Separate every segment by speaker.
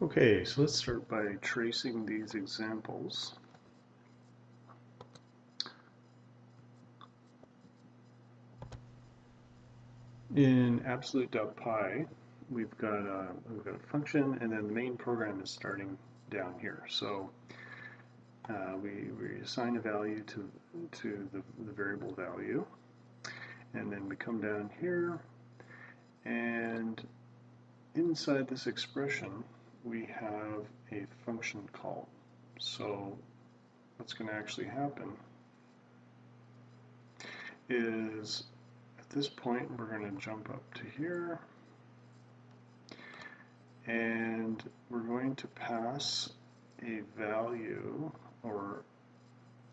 Speaker 1: Okay, so let's start by tracing these examples. In absolute.py, we've got a function, and then the main program is starting down here. So we assign a value to the variable value, and then we come down here, and inside this expression, we have a function call. So what's going to actually happen is at this point we're going to jump up to here, and we're going to pass a value or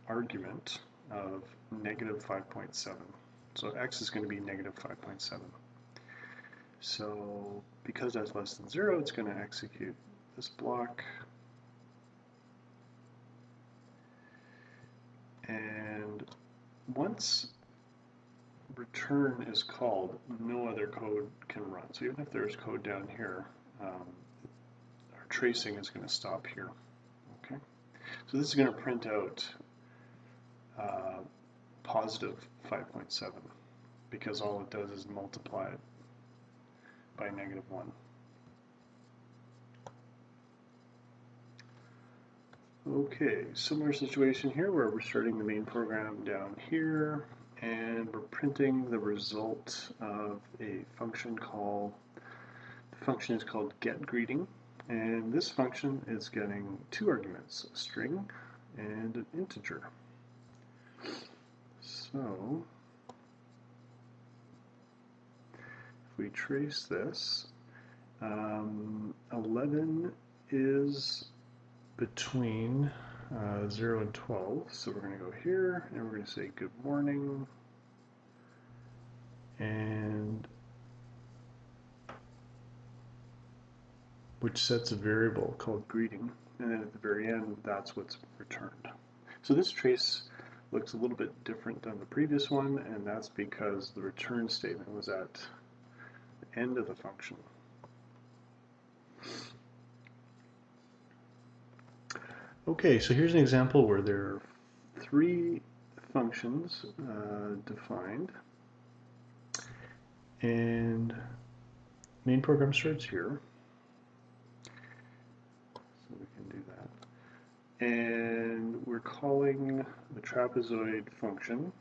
Speaker 1: argument of negative 5.7. So x is going to be negative 5.7. So because that's less than 0, it's going to execute this block. And once return is called, no other code can run. So even if there's code down here, our tracing is going to stop here. Okay. So this is going to print out positive 5.7 because all it does is multiply it by negative 1. Okay, similar situation here where we're starting the main program down here, and we're printing the result of a function call. The function is called getGreeting, and this function is getting two arguments, a string and an integer. So if we trace this, 11 is between 0 and 12. So we're going to go here, and we're going to say good morning, and which sets a variable called greeting, and then at the very end, that's what's returned. So this trace looks a little bit different than the previous one, and that's because the return statement was at the end of the function. Okay, so here's an example where there are three functions defined, and main program starts here, so we can do that. And we're calling the trapezoid function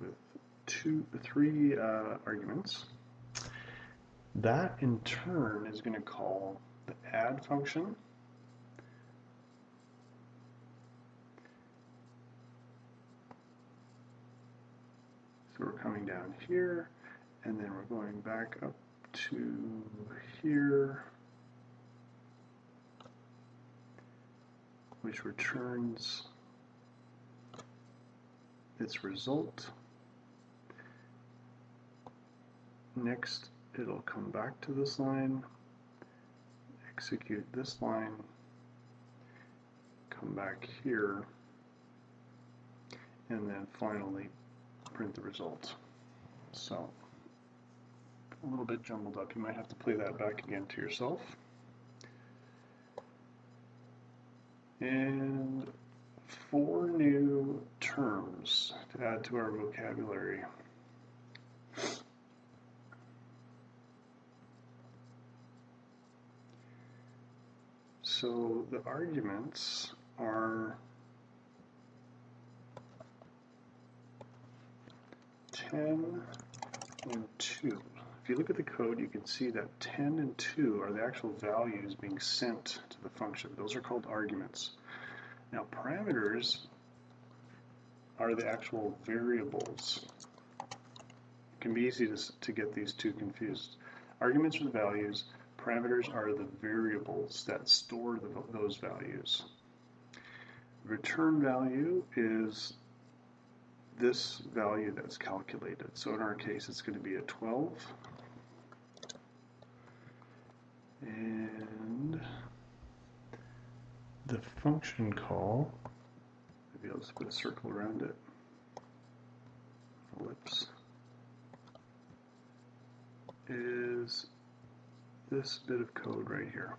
Speaker 1: with three arguments. That in turn is going to call the add function, so we're coming down here, and then we're going back up to here, which returns its result. Next, it'll come back to this line, execute this line, come back here, and then finally print the result. So a little bit jumbled up. You might have to play that back again to yourself. And 4 new terms to add to our vocabulary. So the arguments are 10 and 2. If you look at the code, you can see that 10 and 2 are the actual values being sent to the function. Those are called arguments. Now, parameters are the actual variables. It can be easy to get these two confused. Arguments are the values, parameters are the variables that store those values. Return value is this value that's calculated. So in our case, it's going to be a 12. And the function call, maybe I'll just put a circle around it, ellipse, is this bit of code right here.